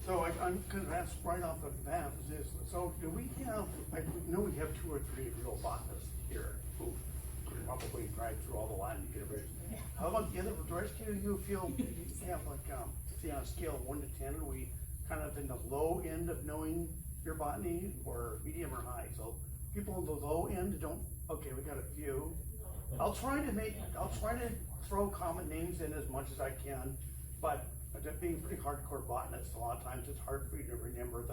I'm gonna ask right off the bat is, so do we have, I know we have 2 or 3 real botanists here who could probably drive through all the land and get everybody. How about the other, the rest of you feel, you have like, say on a scale of 1 to 10, are we kind of in the low end of knowing your botany or medium or high? So people on the low end don't, okay, we got a few. I'll try to throw common names in as much as I can, but being pretty hardcore botanist, a lot of times it's hard for you to remember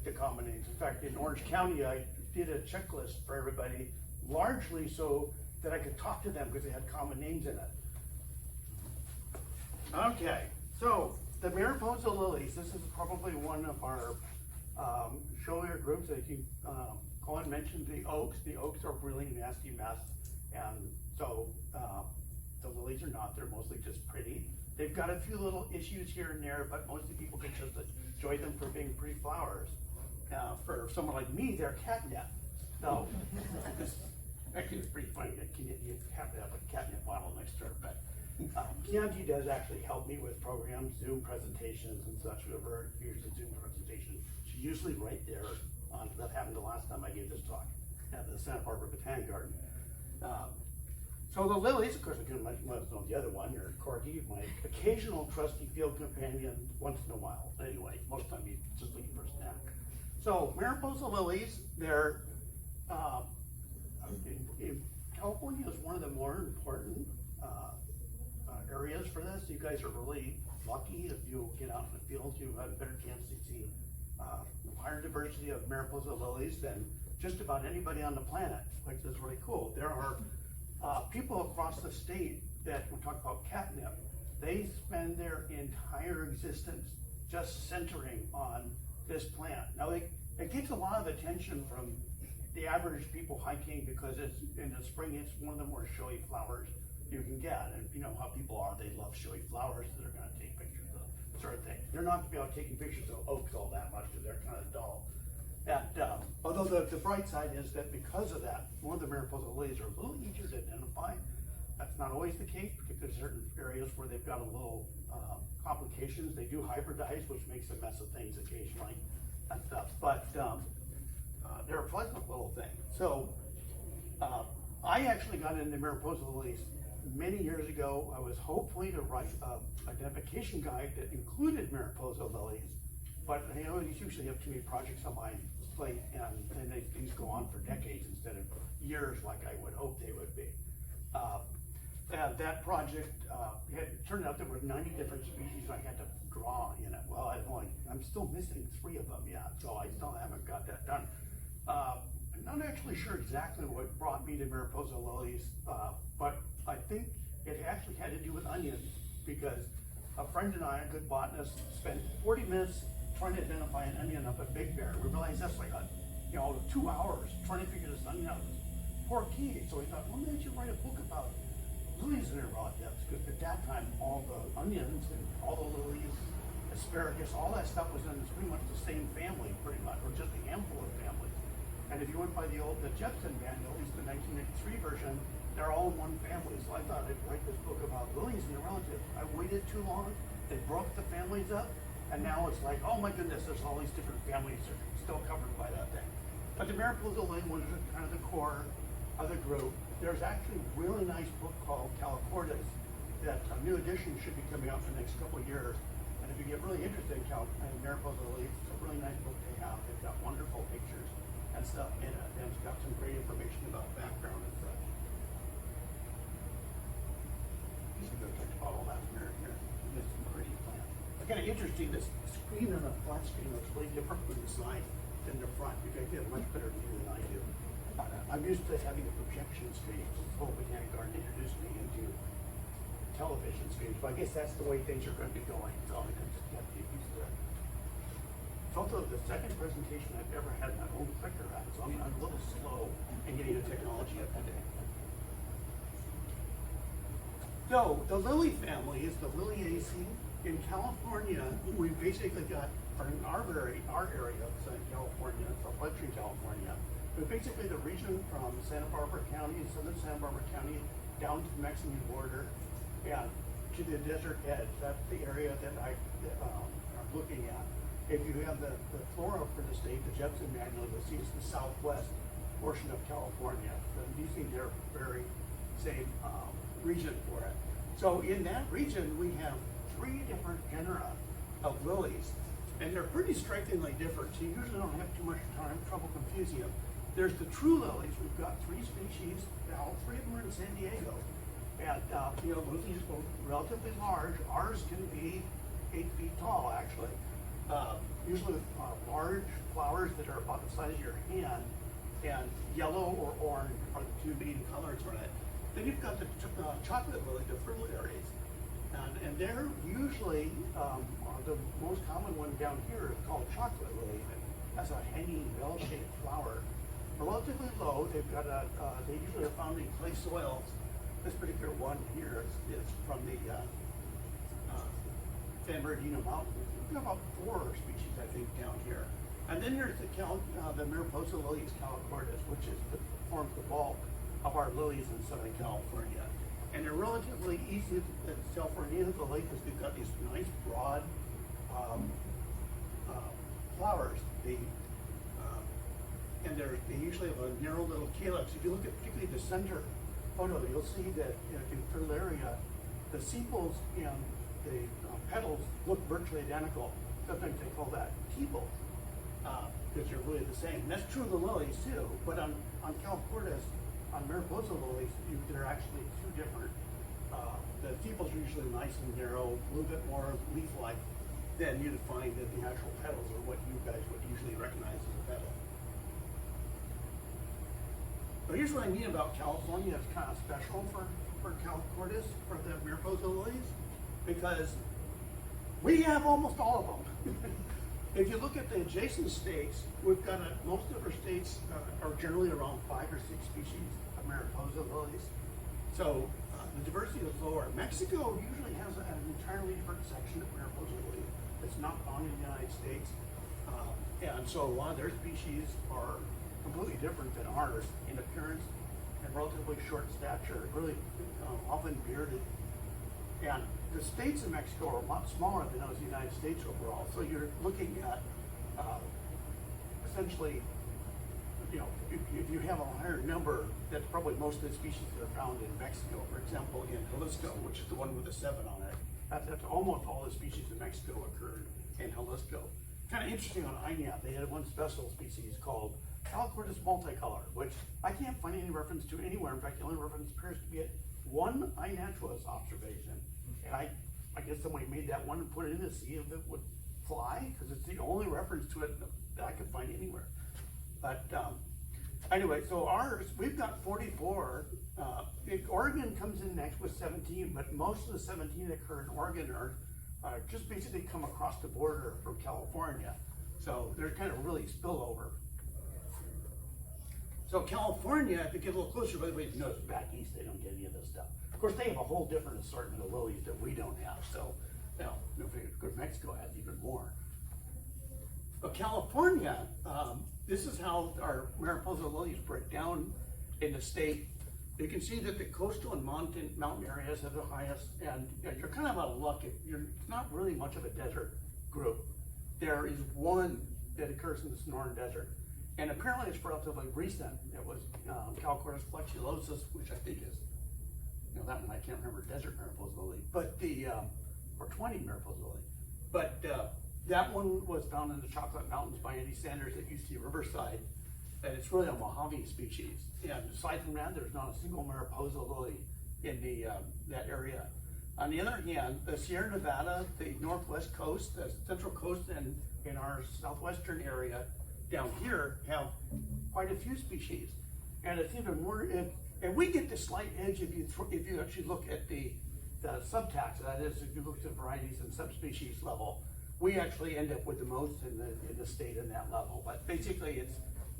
the common names. In fact, in Orange County, I did a checklist for everybody, largely so that I could talk to them because they had common names in it. Okay, so the mariposa lilies, this is probably one of our showier groups. As you, Colin mentioned the oaks. The oaks are really nasty mess, and so the lilies are not. They're mostly just pretty. They've got a few little issues here and there, but mostly people can just enjoy them for being pretty flowers. For someone like me, they're catnip. So, actually it's pretty funny that you have to have a catnip bottle next to her, but Chianti does actually help me with programs, Zoom presentations and such. Whoever hears the Zoom presentation, she's usually right there. That happened the last time I gave this talk at the Santa Barbara Botanic Garden. So the lilies, of course, I can mention the other one, your corgi, my occasional trusty field companion once in a while. Anyway, most of the time he's just looking for a snack. So Mariposa lilies, they're, in California is one of the more important areas for this. You guys are really lucky if you get out in the field, you have a better chance to see higher diversity of Mariposa lilies than just about anybody on the planet, which is really cool. There are people across the state that, when we talk about catnip, they spend their entire existence just centering on this plant. Now, it gets a lot of attention from the average people hiking because it's in the spring, it's one of the more showy flowers you can get. And you know how people are, they love showy flowers, so they're gonna take pictures of sort of thing. They're not gonna be out taking pictures of oaks all that much because they're kind of dull. And although the bright side is that because of that, one of the Mariposa lilies are a little easier to identify. That's not always the case because there's certain areas where they've got a little complications. They do hybridize, which makes a mess of things occasionally and stuff. But they're a pleasant little thing. So I actually got into Mariposa lilies many years ago. I was hopefully to write an identification guide that included Mariposa lilies. But I always usually have too many projects on my plate, and things go on for decades instead of years like I would hope they would be. That project, it turned out there were 90 different species I had to draw in it. Well, I'm still missing 3 of them yet, so I still haven't got that done. I'm not actually sure exactly what brought me to Mariposa lilies, but I think it actually had to do with onions, because a friend and I, a good botanist, spent 40 minutes trying to identify an onion up at Big Bear. We realized that's like 2 hours trying to figure this onion out. Poor kid. So we thought, well, maybe I should write a book about lilies and their relatives, because at that time all the onions and all the lilies, asparagus, all that stuff was in pretty much the same family, pretty much, or just a handful of families. And if you went by the Jepson manual, at least the 1983 version, they're all in one family. So I thought I'd write this book about lilies and their relatives. I waited too long. They broke the families up. And now it's like, oh my goodness, there's all these different families that are still covered by that thing. But the Mariposa lily was kind of the core of the group. There's actually a really nice book called Californias that a new edition should be coming out in the next couple of years. And if you get really interested in Mariposa lilies, it's a really nice book to have. It's got wonderful pictures and stuff in it, and it's got some great information about background and such. You can go talk about all that here. There's some pretty plants. It's kind of interesting, this screen on a flat screen looks really different from the side than the front. You guys get a much better view than I do. I'm used to having a projection screen. This whole Botanic Garden introduced me into television screens, but I guess that's the way things are going to be going. So I just have to get used to it. It's also the second presentation I've ever had my own clicker at, so I'm a little slow in getting the technology up to date. So the lily family is the Liliaceae. In California, we basically got, in our area of Southern California, southwestern California, but basically the region from Santa Barbara County, southern Santa Barbara County, down to the Mexican border, and to the desert edge. That's the area that looking at. If you have the flora for the state, the Jepson manual, you'll see it's the southwest portion of California. So using their very same region for it. So in that region, we have 3 different genera of lilies, and they're pretty strikingly different. So you usually don't have too much trouble confusing them. There's the true lilies. We've got 3 species. All 3 of them are in San Diego. And you know, lilies are relatively large. Ours can be 8 feet tall, actually. Usually with large flowers that are about the size of your hand, and yellow or orange are the 2 main colors on it. Then you've got the chocolate lily, the fritillaries, and they're usually the most common one down here is called chocolate lily. It has a hanging bell-shaped flower. They're relatively low. They've got they usually are found in clay soils. This particular one here is from the San Bernardino Mountains. We've got about 4 species, I think, down here. And then there's the mariposa lilies calicornis, which forms the bulk of our lilies in Southern California. And they're relatively easy to tell for an end of the lake because they've got these nice broad flowers. And they usually have a narrow little calyx. If you look at particularly the center photo, you'll see that in fritillaria, the sepals and the petals look virtually identical. Sometimes they call that tepals, because they're really the same. And that's true of the lilies too, but on calicornis, on mariposa lilies, they're actually 2 different. The sepals are usually nice and narrow, a little bit more leaf-like than you'd find in the actual petals, or what you guys would usually recognize as a petal. But here's what I mean about California. It's kind of special for calicornis, for the mariposa lilies, because we have almost all of them. If you look at the adjacent states, we've got most of our states are generally around 5 or 6 species of mariposa lilies. So the diversity is lower. Mexico usually has an entirely different section of mariposa lilies that's not found in the United States. And so a lot of their species are completely different than ours in appearance and relatively short stature, really often bearded. And the states in Mexico are a lot smaller than those United States overall. So you're looking at essentially, you know, if you have a higher number, that's probably most of the species that are found in Mexico. For example, in Jalisco, which is the one with the 7 on it, that's almost all the species in Mexico occurred in Jalisco. Kind of interesting on INAP, they had one special species called Calicornis multicolor, which I can't find any reference to anywhere. In fact, the only reference appears to be at one iNaturalist observation. And I guess somebody made that one and put it in to see if it would fly, because it's the only reference to it that I could find anywhere. But anyway, so ours, we've got 44. Oregon comes in next with 17, but most of the 17 that occur in Oregon are just basically come across the border from California. So they're kind of really spillover. So California, if you get a little closer, by the way, you notice back east, they don't get any of this stuff. Of course, they have a whole different assortment of lilies that we don't have. So, you know, of course, Mexico has even more. But California, this is how our mariposa lilies break down in the state. You can see that the coastal and mountain areas have the highest, and you're kind of out of luck. It's not really much of a desert group. There is one that occurs in the Sonoran Desert, and apparently it's relatively recent. It was Calicornis flexulosus, which I think is, you know, that one I can't remember, desert mariposa lily, but or 20 mariposa lily. But that one was found in the Chocolate Mountains by Andy Sanders at UC Riverside, and it's really a Mojave species. And aside from that, there's not a single mariposa lily in that area. On the other hand, the Sierra Nevada, the northwest coast, the central coast, and in our southwestern area down here have quite a few species. And it's even more, and we get the slight edge if you actually look at the subtaxa. That is, if you look at varieties and subspecies level, we actually end up with the most in the state in that level. But basically,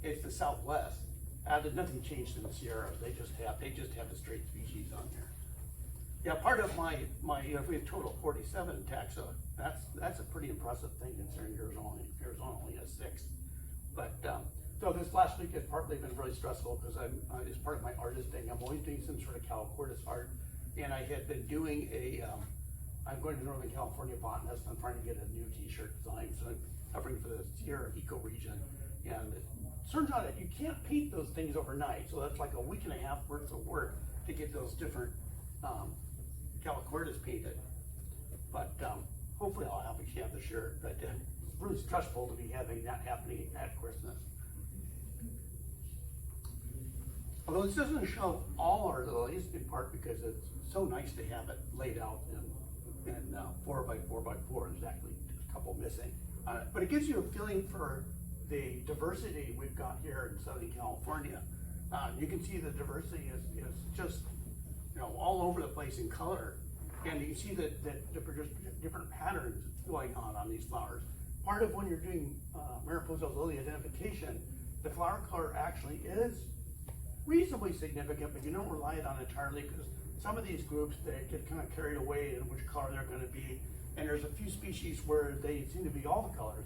it's the Southwest. There's nothing changed in the Sierras. They just have the straight species on there. Yeah, part of my if we have total 47 taxa, that's a pretty impressive thing considering Arizona only has 6. But so this last week has partly been really stressful because as part of my artist thing, I'm always doing some sort of Calicornis art, and I had been doing a I'm going to Northern California Botanist. I'm trying to get a new t-shirt design, so I'm covering for the Sierra ecoregion. And it turns out that you can't paint those things overnight, so that's like a week and a half worth of work to get those different Calicordas painted. But hopefully I'll have a chance this year. But it's really stressful to be having that happening at Christmas. Although this doesn't show all our lilies, in part because it's so nice to have it laid out in 4 by 4 by 4. There's actually just a couple missing. But it gives you a feeling for the diversity we've got here in Southern California. You can see the diversity is just, you know, all over the place in color. And you can see that there's different patterns going on these flowers. Part of when you're doing mariposa lily identification, the flower color actually is reasonably significant, but you don't rely on it entirely, because some of these groups, they get kind of carried away in which color they're going to be. And there's a few species where they seem to be all the colors.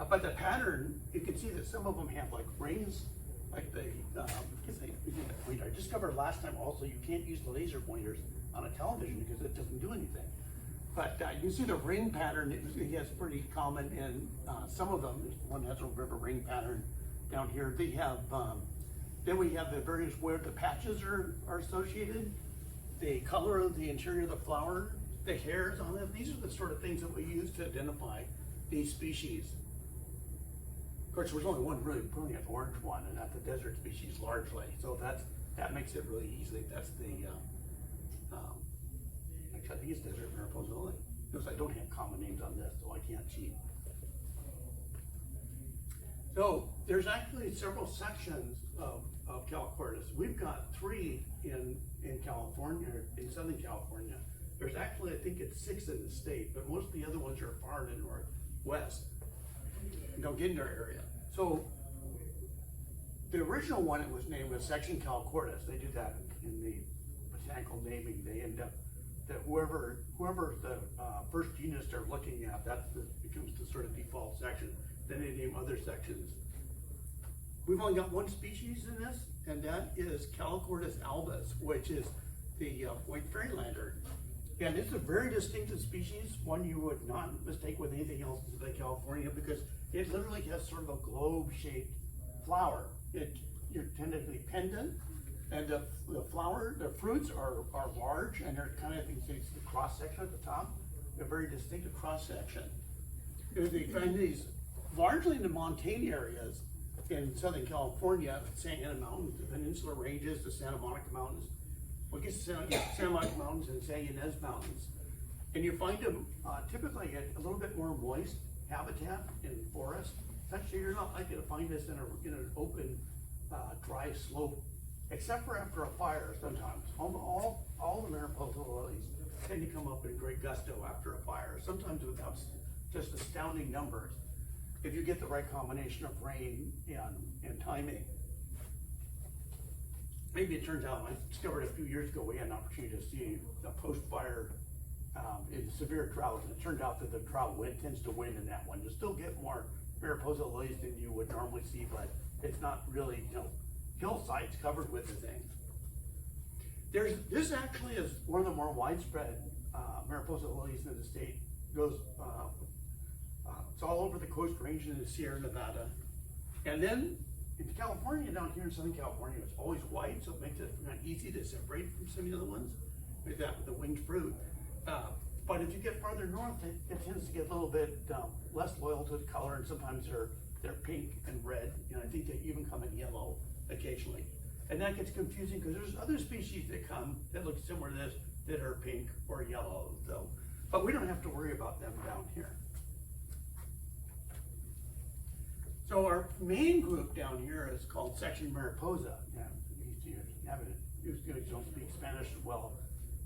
But the pattern, you can see that some of them have like rings, like I discovered last time also you can't use the laser pointers on a television because it doesn't do anything. But you see the ring pattern, it's pretty common in some of them. One has a river ring pattern down here. They have, then we have the various where the patches are associated, the color of the interior of the flower, the hairs on it. These are the sort of things that we use to identify these species. Of course, there's only one really brilliant orange one, and that's a desert species largely. So that makes it really easy. That's the, actually I think it's desert mariposa lily. Because I don't have common names on this, so I can't cheat. So there's actually several sections of Calicordas. We've got 3 in California, in Southern California. There's actually, I think it's 6 in the state, but most of the other ones are far in the northwest. Don't get in their area. So the original one it was named was Section Calicordas. They do that in the botanical naming. They end up that whoever the first genus they're looking at, becomes the sort of default section. Then they name other sections. We've only got one species in this, and that is Calicordas albus, which is the white fairylander. And it's a very distinctive species, one you would not mistake with anything else in Southern California, because it literally has sort of a globe-shaped flower. You're tentatively pendant, and the fruits are large, and they're kind of, you can see the cross-section at the top, a very distinctive cross-section. They find these largely in the montane areas in Southern California, Santa Ana Mountains, the Peninsula Ranges, the Santa Monica Mountains, Santa Monica Mountains and San Ynez Mountains. And you find them typically at a little bit more moist habitat in forest. Actually, you're not likely to find this in an open, dry slope, except for after a fire sometimes. All the mariposa lilies tend to come up in great gusto after a fire, sometimes without just astounding numbers, if you get the right combination of rain and timing. Maybe it turns out, I discovered a few years ago, we had an opportunity to see a post-fire in severe drought, and it turned out that the drought tends to win in that one. You still get more mariposa lilies than you would normally see, but it's not really, hillsides covered with the things. This actually is one of the more widespread mariposa lilies in the state. It's all over the Coast Range in the Sierra Nevada. And then in California, down here in Southern California, it's always white, so it makes it not easy to separate from some of the other ones, like that with the winged fruit. But if you get farther north, it tends to get a little bit less loyal to the color, and sometimes they're pink and red, and I think they even come in yellow occasionally. And that gets confusing because there's other species that come that look similar to this that are pink or yellow, though. But we don't have to worry about them down here. So our main group down here is called Section Mariposa. Yeah, you guys don't speak Spanish as well.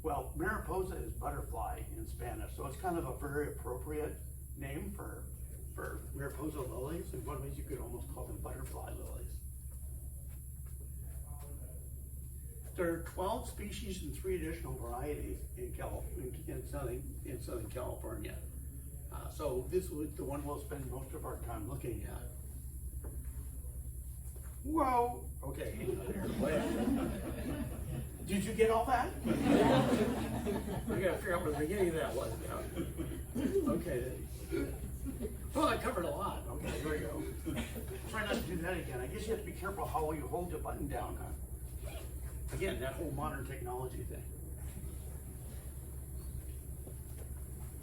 Well, mariposa is butterfly in Spanish, so it's kind of a very appropriate name for mariposa lilies. In one way, you could almost call them butterfly lilies. There are 12 species and 3 additional varieties in Southern California. So this was the one we'll spend most of our time looking at. Whoa! Okay. Did you get all that? I gotta figure out where the beginning of that was now. Okay. Well, I covered a lot. Okay, here we go. Try not to do that again. I guess you have to be careful how you hold the button down, huh? Again, that whole modern technology thing.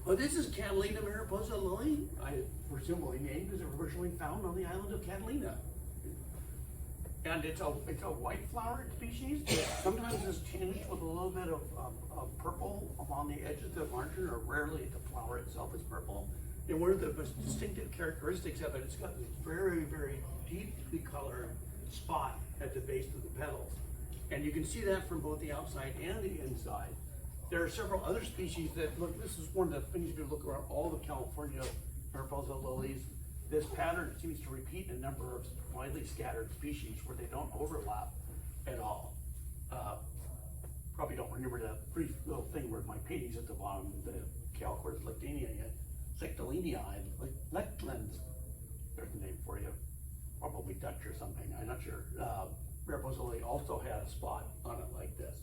Well, this is Catalina mariposa lily. I presumably named because they were originally found on the island of Catalina. And it's a white flowered species. Sometimes it's tinged with a little bit of purple along the edges of the margin, or rarely the flower itself is purple. And one of the most distinctive characteristics of it, it's got this very, very deeply colored spot at the base of the petals. And you can see that from both the outside and the inside. There are several other species that look, this is one of the things if you look around all the California mariposa lilies. This pattern seems to repeat a number of widely scattered species where they don't overlap at all. Probably don't remember that brief little thing where my painting's at the bottom, the Calquartz lectania, Lectalinia, Lectlands, there's a name for you, probably Dutch or something, I'm not sure. Mariposa lily also had a spot on it like this.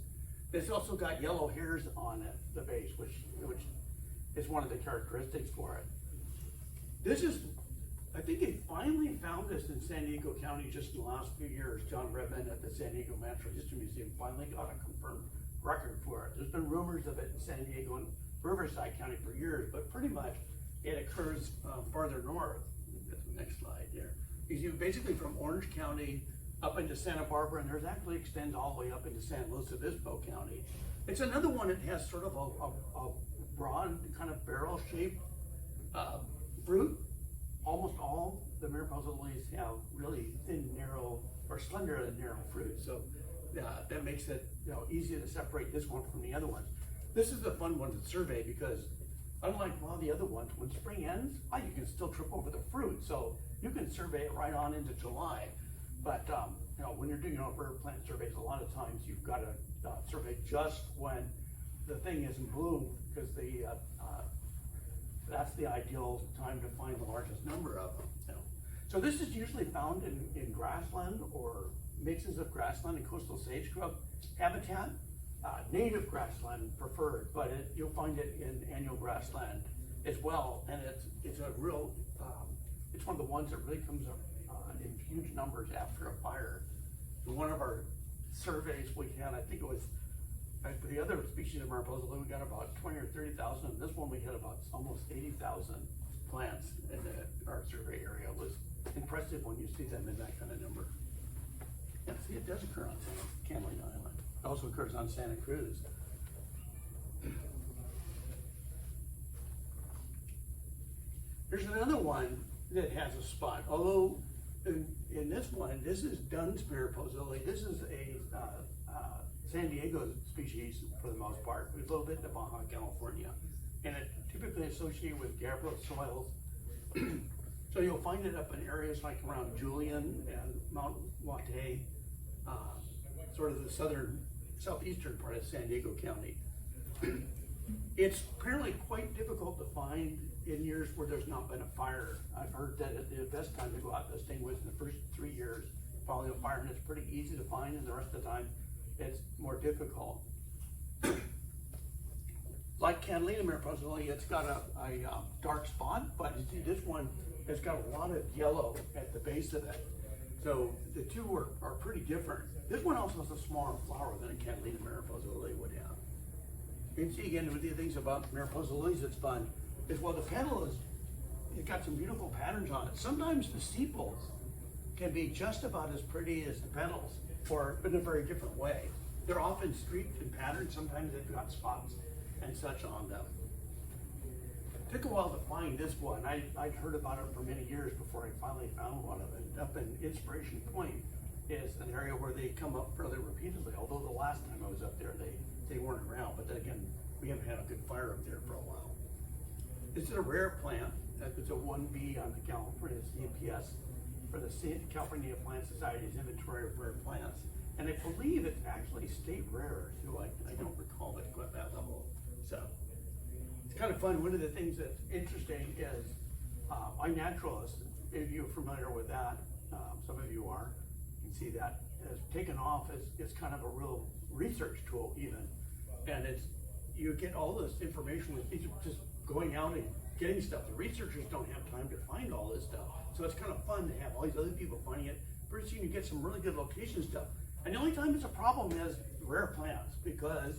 It's also got yellow hairs on it, the base, which is one of the characteristics for it. This is, I think they finally found this in San Diego County just in the last few years. John Redmond at the San Diego Natural History Museum finally got a confirmed record for it. There's been rumors of it in San Diego and Riverside County for years, but pretty much it occurs farther north. That's the next slide there. You basically from Orange County up into Santa Barbara, and there's actually extends all the way up into San Luis Obispo County. It's another one that has sort of a broad kind of barrel-shaped fruit. Almost all the mariposa lilies have really thin, narrow, or slender and narrow fruit. So that makes it easy to separate this one from the other ones. This is a fun one to survey because unlike a lot of the other ones, when spring ends, you can still trip over the fruit. So you can survey it right on into July. But when you're doing bird plant surveys, a lot of times you've got to survey just when the thing is in bloom, because that's the ideal time to find the largest number of them. So this is usually found in grassland or mixes of grassland and coastal sage scrub habitat. Native grassland preferred, but you'll find it in annual grassland as well. And it's a real, it's one of the ones that really comes up in huge numbers after a fire. In one of our surveys we had, I think it was, for the other species of mariposa lily, we got about 20 or 30,000. And this one we had about almost 80,000 plants in our survey area. It was impressive when you see them in that kind of number. Yeah, see, it does occur on Catalina Island. It also occurs on Santa Cruz. There's another one that has a spot, although in this one, this is Dunn's mariposa lily. This is a San Diego species for the most part, with a little bit in Baja California, and it's typically associated with gabbro soils. So you'll find it up in areas like around Julian and Mount Wate, sort of the southeastern part of San Diego County. It's apparently quite difficult to find in years where there's not been a fire. I've heard that the best time to go out this thing was in the first 3 years following a fire, and it's pretty easy to find, and the rest of the time it's more difficult. Like Catalina mariposa lily, it's got a dark spot, but you see this one has got a lot of yellow at the base of it. So the two are pretty different. This one also has a smaller flower than a Catalina mariposa lily would have. You can see again with the things about mariposa lilies that's fun is while the petal it's got some beautiful patterns on it. Sometimes the sepals can be just about as pretty as the petals, or in a very different way. They're often streaked in patterns. Sometimes they've got spots and such on them. It took a while to find this one. I'd heard about it for many years before I finally found one of it. Up in Inspiration Point is an area where they come up fairly repeatedly, although the last time I was up there, they weren't around. But then again, we haven't had a good fire up there for a while. This is a rare plant. It's a 1B on the California CPS for the California Plant Society's inventory of rare plants. And I believe it's actually state rare too. I don't recall it at that level. So it's kind of fun. One of the things that's interesting is iNaturalist, if you're familiar with that, some of you are, you can see that has taken off as kind of a real research tool even. And you get all this information with just going out and getting stuff. The researchers don't have time to find all this stuff. So it's kind of fun to have all these other people finding it. Pretty soon you get some really good location stuff. And the only time it's a problem is rare plants, because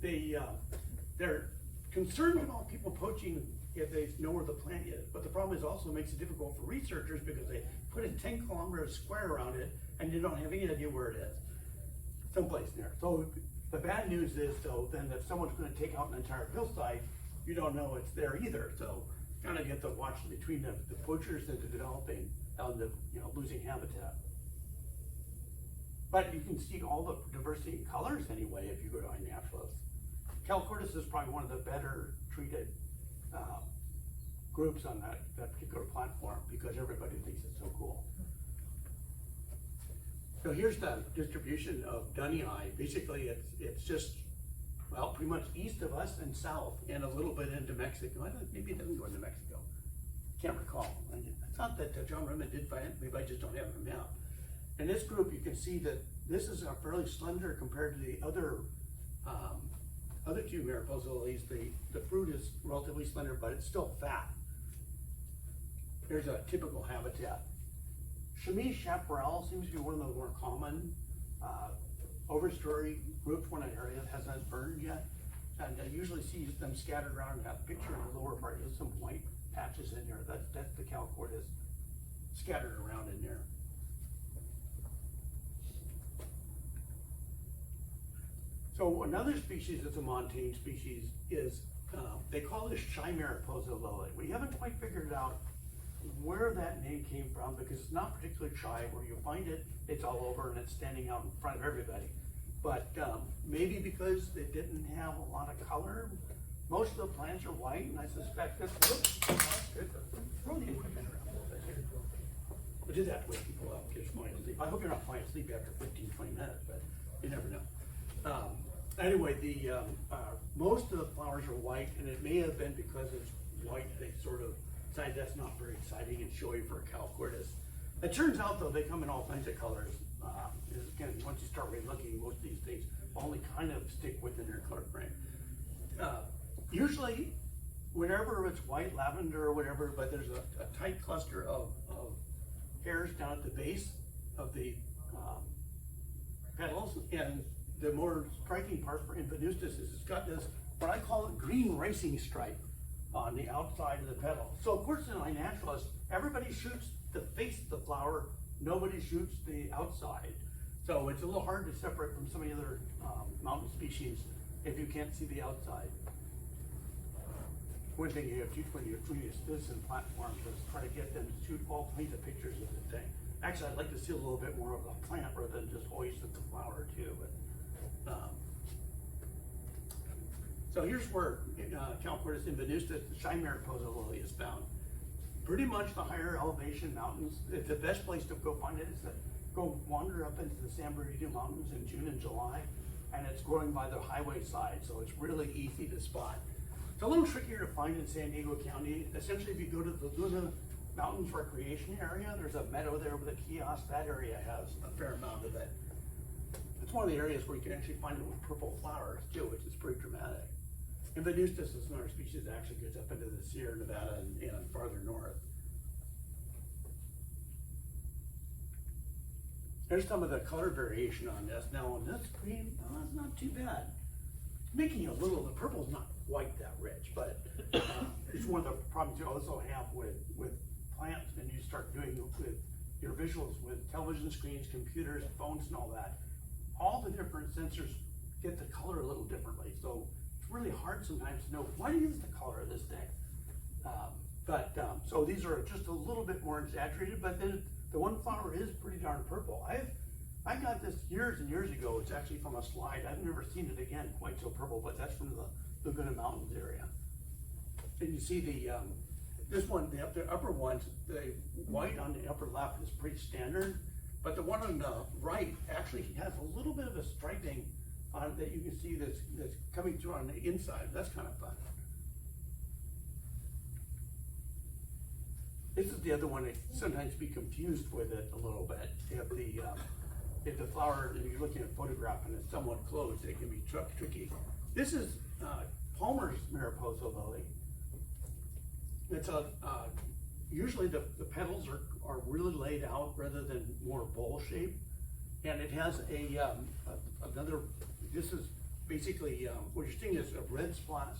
they're concerned about people poaching if they know where the plant is. But the problem is also makes it difficult for researchers because they put a 10-kilometer square around it and you don't have any idea where it is. Someplace near. So the bad news is, though, then if someone's going to take out an entire hillside, you don't know it's there either. So kind of get the watch between the poachers and the developing and the losing habitat. But you can see all the diversity in colors anyway if you go to iNaturalist. Californis is probably one of the better treated groups on that particular platform because everybody thinks it's so cool. So here's the distribution of dunny eye. Basically, it's just, well, pretty much east of us and south, and a little bit into Mexico. I think maybe it doesn't go into Mexico. Can't recall. It's not that John Redmond did find it. Maybe I just don't have it mapped. In this group, you can see that this is fairly slender compared to the other two mariposa lilies. The fruit is relatively slender, but it's still fat. Here's a typical habitat. Chemise chaparral seems to be one of the more common overstory groups when an area hasn't burned yet. And I usually see them scattered around. And have a picture in the lower part. There's some white patches in there. That's the californis scattered around in there. So another species that's a montane species is, they call this shy mariposa lily. We haven't quite figured out where that name came from because it's not particularly shy. Where you find it, it's all over and it's standing out in front of everybody. But maybe because it didn't have a lot of color. Most of the plants are white, and I suspect this looks good. Throw the equipment around a little bit here. We'll do that to wake people up, get falling asleep. I hope you're not falling asleep after 15, 20 minutes, but you never know. Anyway, most of the flowers are white, and it may have been because it's white, they sort of decided that's not very exciting and showy for a californis. It turns out, though, they come in all kinds of colors. Again, once you start really looking, most of these things only kind of stick within their color frame. Usually, whenever it's white, lavender, or whatever, but there's a tight cluster of hairs down at the base of the petals, and the more striking part for Invenustus is it's got this, what I call a green racing stripe on the outside of the petal. So of course in iNaturalist, everybody shoots the face of the flower, nobody shoots the outside. So it's a little hard to separate from some of the other mountain species if you can't see the outside. One thing you have to do when you're doing a citizen platforms is try to get them to shoot all kinds of pictures of the thing. Actually, I'd like to see a little bit more of the plant rather than just always at the flower too. But so here's where Californis invenustus, the shy mariposa lily, is found. Pretty much the higher elevation mountains. The best place to go find it is to go wander up into the San Bernardino Mountains in June and July, and it's growing by the highway side, so it's really easy to spot. It's a little trickier to find in San Diego County. Essentially, if you go to the Luna Mountains Recreation Area, there's a meadow there with a kiosk. That area has a fair amount of it. It's one of the areas where you can actually find it with purple flowers too, which is pretty dramatic. Invenustus is another species that actually gets up into the Sierra Nevada and farther north. There's some of the color variation on this. Now on this green, it's not too bad. It's making a little, the purple's not quite that rich, but it's one of the problems you also have with plants, and you start doing with your visuals with television screens, computers, phones, and all that. All the different sensors get the color a little differently. So it's really hard sometimes to know what is the color of this thing. So these are just a little bit more exaggerated, but then the one flower is pretty darn purple. I got this years and years ago. It's actually from a slide. I've never seen it again quite so purple, but that's from the Laguna Mountains area. And you see this one, the upper ones, the white on the upper left is pretty standard, but the one on the right actually has a little bit of a striping on that you can see that's coming through on the inside. That's kind of fun. This is the other one that sometimes be confused with it a little bit. You have if the flower, if you're looking at a photograph and it's somewhat closed, it can be tricky. This is Palmer's mariposa lily. It's usually the petals are really laid out rather than more bowl shaped. And it has another, this is basically, what you're seeing is a red splash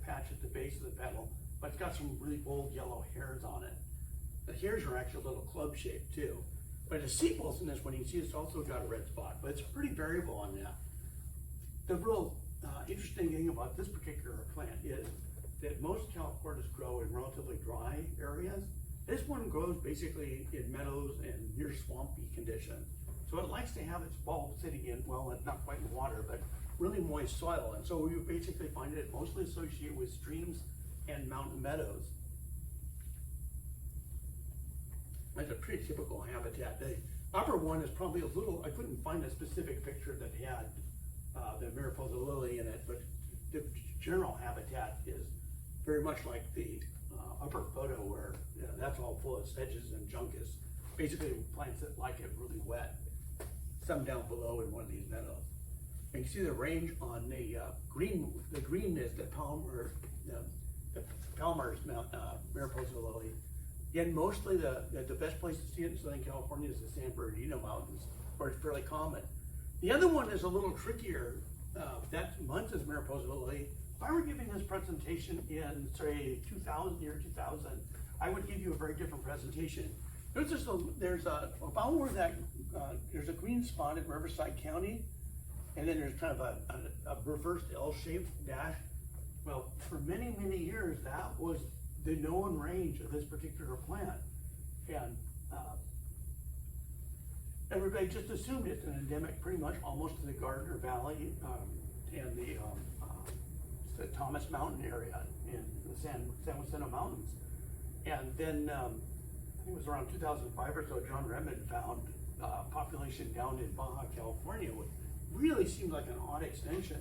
patch at the base of the petal, but it's got some really bold yellow hairs on it. The hairs are actually a little club shaped too. But the sepals in this one, you can see it's also got a red spot, but it's pretty variable on that. The real interesting thing about this particular plant is that most Californias grow in relatively dry areas. This one grows basically in meadows and near swampy conditions. So it likes to have its bulb sitting in, well, not quite in water, but really moist soil. And so you basically find it mostly associated with streams and mountain meadows. That's a pretty typical habitat. The upper one is probably a little, I couldn't find a specific picture that had the mariposa lily in it, but the general habitat is very much like the upper photo where that's all full of sedges and juncus. Basically plants that like it really wet. Some down below in one of these meadows. And you see the range on the green. The green is the Palmer's mariposa lily. Again, mostly the best place to see it in Southern California is the San Bernardino Mountains, where it's fairly common. The other one is a little trickier. That's Muntz's mariposa lily. If I were giving this presentation in, say, 2000, year 2000, I would give you a very different presentation. There's about where that, there's a green spot in Riverside County, and then there's kind of a reversed L-shaped dash. Well, for many, many years, that was the known range of this particular plant. And everybody just assumed it's an endemic pretty much almost to the Gardner Valley and the Thomas Mountain area in the San Jacinto Mountains. And then I think it was around 2005 or so, John Redmond found population down in Baja California, which really seemed like an odd extension.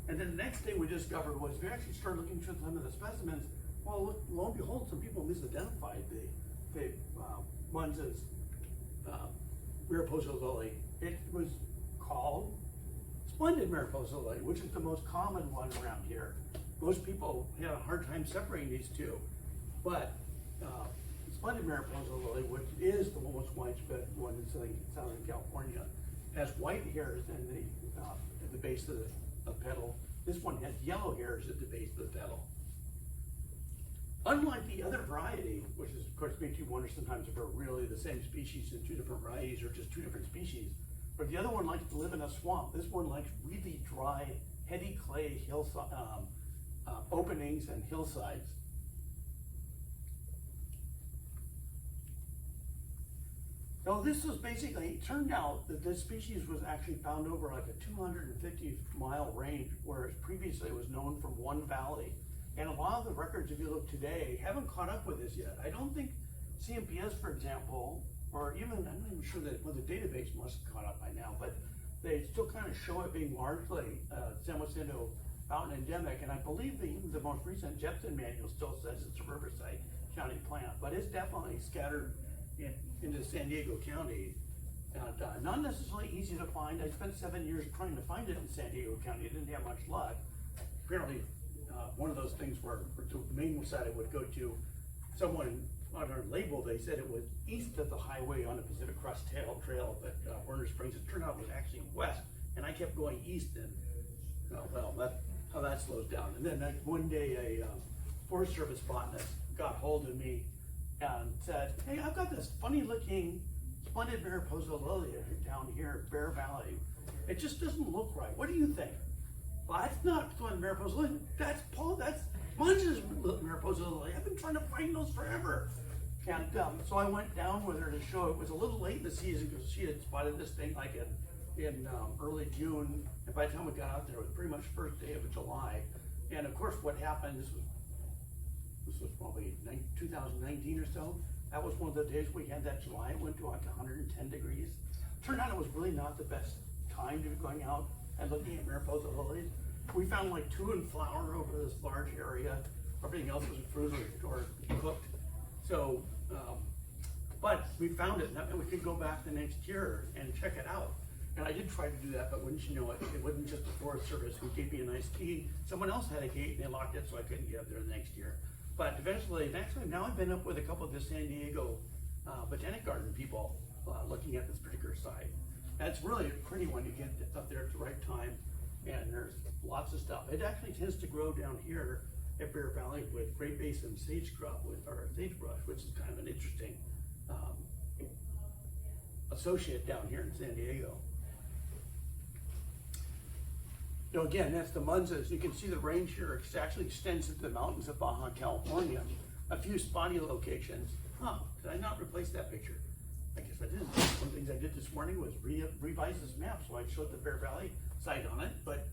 And then the next thing we discovered was we actually started looking through some of the specimens. Well, look, lo and behold, some people misidentified the Muntz's mariposa lily. It was called splendid mariposa lily, which is the most common one around here. Most people had a hard time separating these two, but splendid mariposa lily, which is the most widespread one in Southern California, has white hairs at the base of the petal. This one has yellow hairs at the base of the petal. Unlike the other variety, which is, of course, makes you wonder sometimes if they're really the same species in two different varieties or just two different species. But the other one likes to live in a swamp. This one likes really dry, heady clay hillside, openings and hillsides. So this was basically, it turned out that this species was actually found over like a 250-mile range, whereas previously it was known from one valley. And a lot of the records, if you look today, haven't caught up with this yet. I don't think CMPS, for example, or even, I'm not even sure that the database must have caught up by now, but they still kind of show it being largely San Jacinto Mountain endemic. And I believe the most recent Jepson manual still says it's a Riverside County plant, but it's definitely scattered into San Diego County. And not necessarily easy to find. I spent 7 years trying to find it in San Diego County. I didn't have much luck. Apparently, one of those things where the main site I would go to, someone on our label, they said it was east of the highway on the Pacific Crest Trail, but Warner Springs, it turned out it was actually west, and I kept going east, and well, that's how that slows down. And then one day a Forest Service botanist got hold of me and said, hey, I've got this funny looking splendid mariposa lily down here at Bear Valley. It just doesn't look right. What do you think? Well, that's not splendid mariposa lily. That's Muntz's mariposa lily. I've been trying to find those forever. And so I went down with her to show. It was a little late in the season because she had spotted this thing like in early June. And by the time we got out there, it was pretty much first day of July. And of course, what happened, this was probably 2019 or so. That was one of the days we had that July. It went to like 110 degrees. Turned out it was really not the best time to be going out and looking at mariposa lilies. We found like 2 in flower over this large area. Everything else was fruit or cooked. So, but we found it, and we could go back the next year and check it out. And I did try to do that, but wouldn't you know it, it wasn't just the Forest Service who gave me a nice key. Someone else had a gate and they locked it so I couldn't get up there the next year. But eventually, actually now I've been up with a couple of the San Diego Botanic Garden people looking at this particular site. And it's really a pretty one to get up there at the right time. And there's lots of stuff. It actually tends to grow down here at Bear Valley with Great Basin sage scrub or sagebrush, which is kind of an interesting associate down here in San Diego. You know, again, that's the Munzas. You can see the range here actually extends into the mountains of Baja California. A few spotty locations. Huh, did I not replace that picture? I guess I didn't. One of the things I did this morning was revise this map so I showed the Bear Valley site on it, but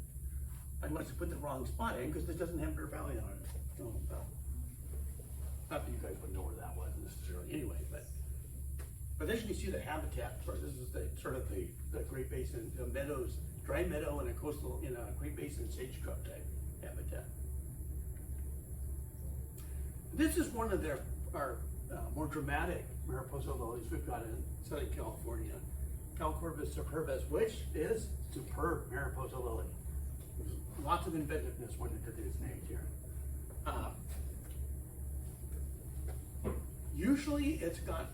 I must have put the wrong spot in because it doesn't have Bear Valley on it. So, not that you guys would know where that was necessarily anyway, but as you can see the habitat for this is the sort of the Great Basin, the meadows, dry meadow and a coastal in a Great Basin sage scrub type habitat. This is one of our more dramatic mariposa lilies we've got in Southern California. Calcorpus superbus, which is superb mariposa lily. Lots of inventiveness went into these names here. Usually it's got,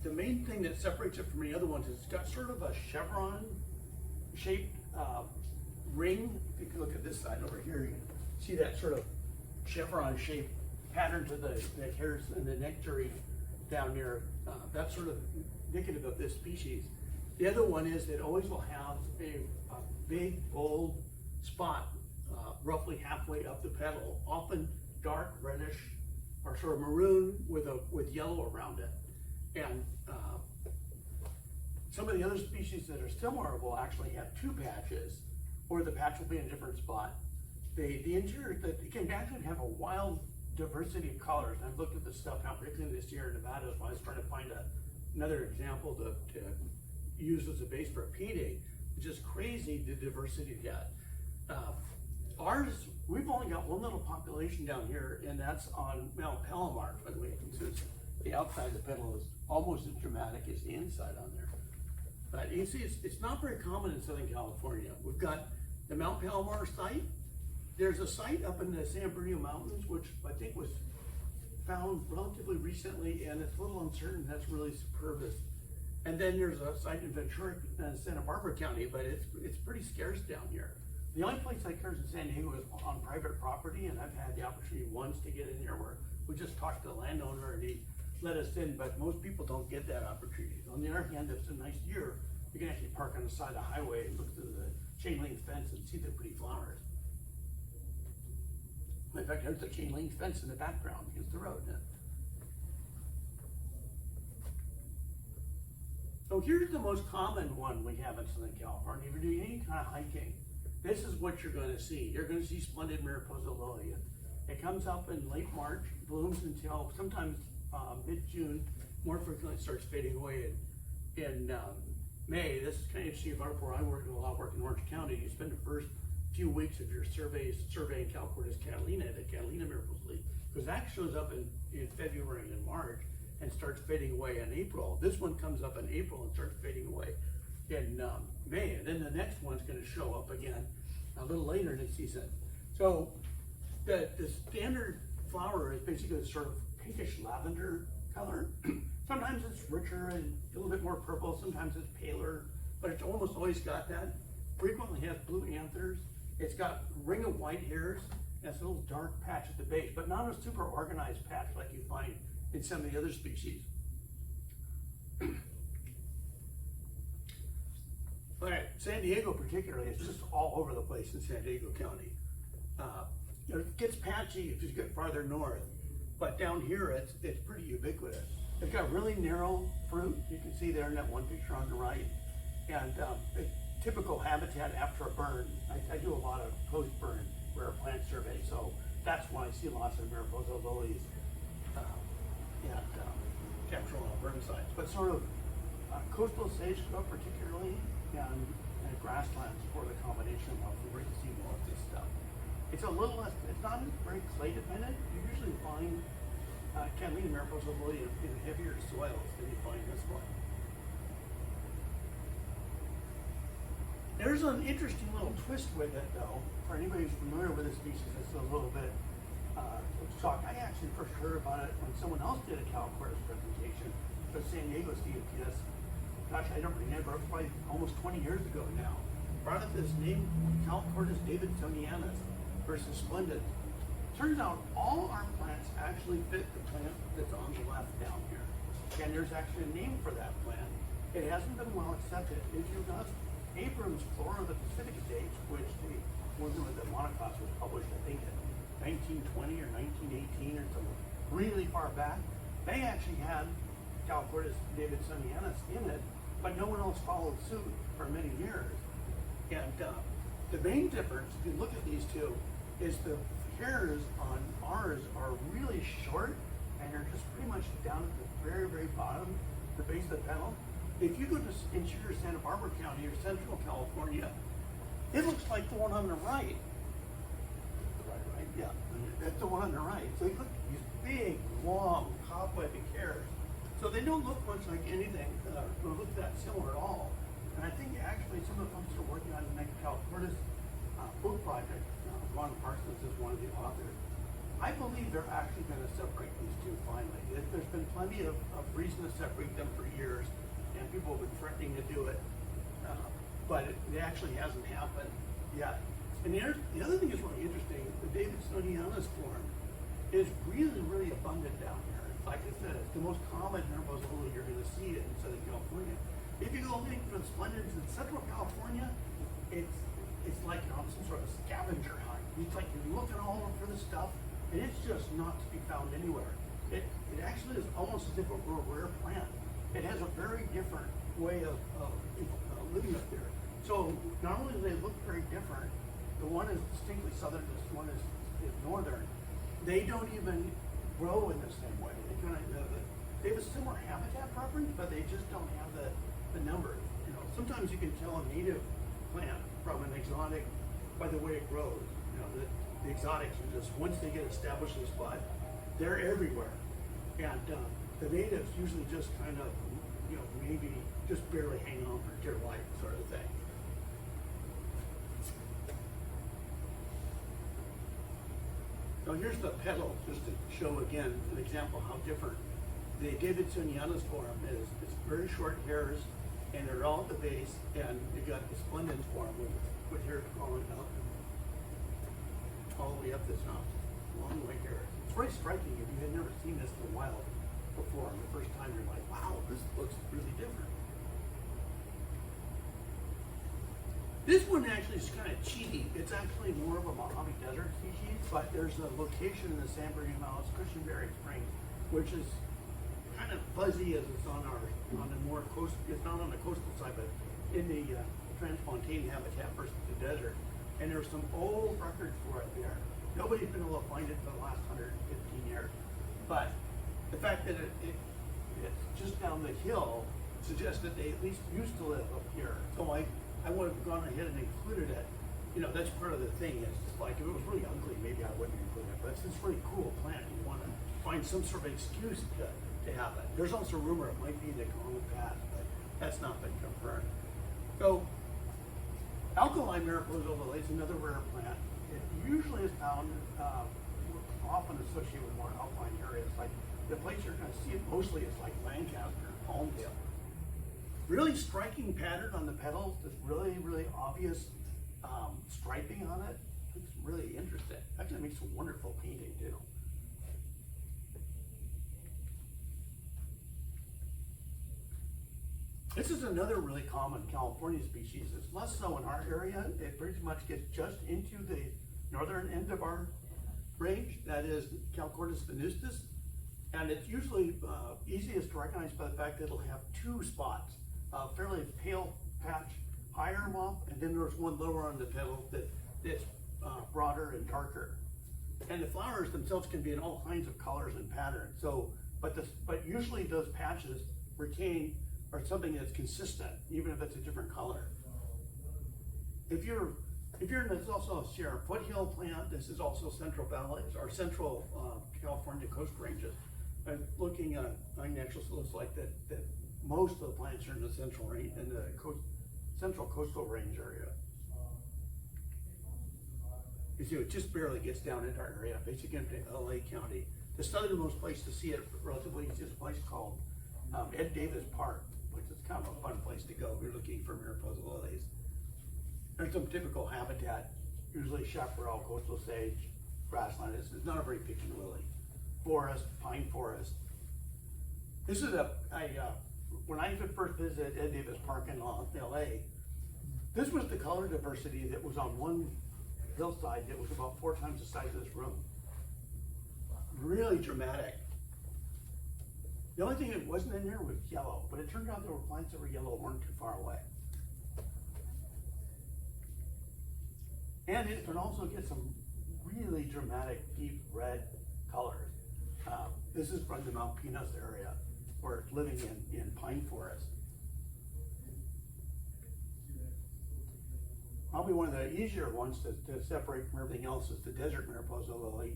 the main thing that separates it from the other ones is it's got sort of a chevron shaped ring. If you look at this side over here, you can see that sort of chevron shaped pattern to the hairs and the nectary down here. That's sort of indicative of this species. The other one is it always will have a big, bold spot roughly halfway up the petal, often dark reddish or sort of maroon with yellow around it. And some of the other species that are similar will actually have two patches, or the patch will be in a different spot. The interior, it can actually have a wild diversity of colors. And I've looked at this stuff now, particularly this year in Nevada, when I was trying to find another example to use as a base for a painting. It's just crazy the diversity of that. Ours, we've only got one little population down here, and that's on Mount Palomar, by the way. So the outside of the petal is almost as dramatic as the inside on there. But you can see it's not very common in Southern California. We've got the Mount Palomar site. There's a site up in the San Bernardino Mountains, which I think was found relatively recently, and it's a little uncertain. That's really superbus. And then there's a site in Ventura, Santa Barbara County, but it's pretty scarce down here. The only place like ours in San Diego is on private property, and I've had the opportunity once to get in there where we just talked to the landowner and he let us in, but most people don't get that opportunity. On the other hand, if it's a nice year, you can actually park on the side of the highway and look through the chain link fence and see the pretty flowers. In fact, there's the chain link fence in the background against the road. So here's the most common one we have in Southern California. If you're doing any kind of hiking, this is what you're going to see. You're going to see splendid mariposa lily. It comes up in late March, blooms until sometimes mid-June. More frequently, starts fading away in May. This is kind of interesting about where I work, a lot of work in Orange County. You spend the first few weeks of your surveying Calcorpus Catalina, the Catalina mariposa lily, because that shows up in February and March and starts fading away in April. This one comes up in April and starts fading away in May, and then the next one's going to show up again a little later in the season. So the standard flower is basically sort of pinkish lavender color. Sometimes it's richer and a little bit more purple, sometimes it's paler, but it's almost always got that. Frequently has blue anthers. It's got a ring of white hairs, and it's a little dark patch at the base, but not a super organized patch like you find in some of the other species. But San Diego particularly, it's just all over the place in San Diego County. It gets patchy if you get farther north, but down here it's pretty ubiquitous. It's got really narrow fruit. You can see there in that one picture on the right. And typical habitat after a burn. I do a lot of post-burn rare plant surveys, so that's why I see lots of mariposa lilies at captural burn sites. But sort of coastal sage scrub particularly, and grasslands for the combination of where you see more of this stuff. It's a little less, it's not very clay dependent. You usually find Catalina mariposa lily in heavier soils than you find this one. There's an interesting little twist with it though, for anybody who's familiar with this species, it's a little bit shocked. I actually first heard about it when someone else did a Calicornis presentation for San Diego CFTS. Gosh, I don't remember, it was probably almost 20 years ago now. Brought up this name, Calicornis davidsonianus versus splendid. Turns out all our plants actually fit the plant that's on the left down here. And there's actually a name for that plant. It hasn't been well accepted. If you got Abrams' Flora of the Pacific States, which the monoclass was published, I think, in 1920 or 1918 or something, really far back, they actually had Calicornis davidsonianus in it, but no one else followed suit for many years. And the main difference, if you look at these two, is the hairs on ours are really short, and they're just pretty much down at the very, very bottom, the base of the petal. If you go to interior Santa Barbara County or Central California, it looks like the one on the right. Right? Yeah, that's the one on the right. So you look at these big, long, cobwebby hairs. So they don't look much like anything, or look that similar at all. And I think actually some of the folks are working on the next Calicornis book project. Ron Parsons is one of the authors. I believe they're actually going to separate these two finally. There's been plenty of reason to separate them for years, and people have been threatening to do it, but it actually hasn't happened yet. And the other thing is really interesting. The davidsonianus form is really, really abundant down here. Like I said, it's the most common mariposa lily you're going to see in Southern California. If you go looking for the splendids in Central California, it's like you're on some sort of scavenger hunt. It's like you're looking all over for the stuff, and it's just not to be found anywhere. It actually is almost as if it were a rare plant. It has a very different way of living up there. So not only do they look very different, the one is distinctly southern, this one is northern. They don't even grow in the same way. They have a similar habitat preference, but they just don't have the number. You know, sometimes you can tell a native plant from an exotic by the way it grows. You know, the exotics are just, once they get established in a spot, they're everywhere. And the natives usually just kind of, you know, maybe just barely hang on for dear life sort of thing. So here's the petal, just to show again an example how different. The davidsonianus form is very short hairs, and they're all at the base, and you got the splendens form with hairs growing out all the way up this notch, long white hair. It's very striking if you had never seen this in the wild before. And the first time you're like, wow, this looks really different. This one actually is kind of cheaty. It's actually more of a Mojave Desert species, but there's a location in the San Bernardino Mountains, Cushionberry Springs, which is kind of fuzzy as it's on the more coast. It's not on the coastal side, but in the transmontane habitat versus the desert. And there's some old records for it there. Nobody's been able to find it for the last 115 years. But the fact that it's just down the hill suggests that they at least used to live up here. So I would have gone ahead and included it. You know, that's part of the thing. It's like, if it was really ugly, maybe I wouldn't include it. But it's this really cool plant. You want to find some sort of excuse to have it. There's also rumor it might be the Cologne Pass, but that's not been confirmed. So, alkaline mariposa lily is another rare plant. It usually is found often associated with more alpine areas. Like the place you're going to see it mostly is like Lancaster, Palmdale. Really striking pattern on the petals. This really, really obvious striping on it. It's really interesting. Actually makes a wonderful painting too. This is another really common California species. It's less so in our area. It pretty much gets just into the northern end of our range. That is Calicornis venustus. And it's usually easiest to recognize by the fact that it'll have two spots. A fairly pale patch higher up, and then there's one lower on the petal that's broader and darker. And the flowers themselves can be in all kinds of colors and patterns. So, but usually those patches retain or something that's consistent, even if it's a different color. If you're in, this is also a Sierra foothill plant. This is also Central Valley or Central California coast ranges. And looking at, I actually looks like that most of the plants are in the central range, in the central coastal range area. You see, it just barely gets down into our area, basically into LA County. The southernmost place to see it relatively is this place called Ed Davis Park, which is kind of a fun place to go if you're looking for mariposa lilies. There's some typical habitat, usually chaparral, coastal sage, grassland. It's not a very picky lily. Forest, pine forest. This is when I first visited Ed Davis Park in LA, this was the color diversity that was on one hillside that was about 4 times the size of this room. Really dramatic. The only thing that wasn't in there was yellow, but it turned out there were plants that were yellow weren't too far away. And it can also get some really dramatic deep red colors. This is from the Mount Pinos area, where it's living in pine forest. Probably one of the easier ones to separate from everything else is the desert mariposa lily.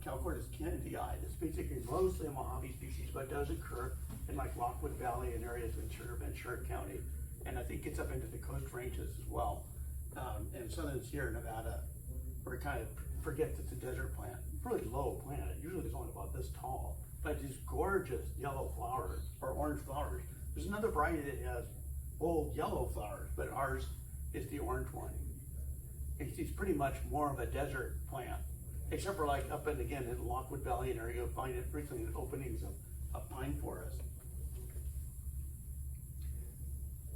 California's Kennedy eye. It's basically mostly a Mojave species, but it does occur in like Lockwood Valley and areas of Ventura County. And I think it's up into the coast ranges as well. And southern Sierra Nevada, where it kind of forgets it's a desert plant. Really low plant. It usually is only about this tall, but these gorgeous yellow flowers or orange flowers. There's another variety that has bold yellow flowers, but ours is the orange one. It's pretty much more of a desert plant, except for like up in, again, in Lockwood Valley and area, you'll find it frequently in openings of pine forest.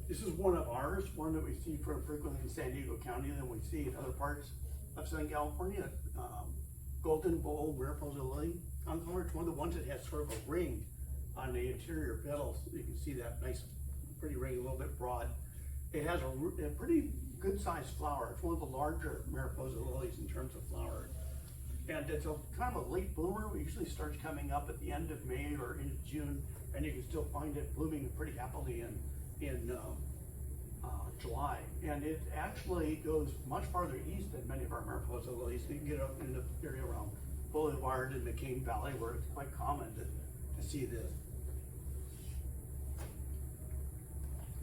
This is one of ours, one that we see frequently in San Diego County, and we see in other parts of Southern California. Golden bowl mariposa lily concolor. It's one of the ones that has sort of a ring on the interior petals. You can see that nice, pretty ring, a little bit broad. It has a pretty good sized flower. It's one of the larger mariposa lilies in terms of flowers. And it's a kind of a late bloomer. It usually starts coming up at the end of May or into June, and you can still find it blooming pretty happily in July. And it actually goes much farther east than many of our mariposa lilies. You can get up in the area around Boulevard and McCain Valley, where it's quite common to see this.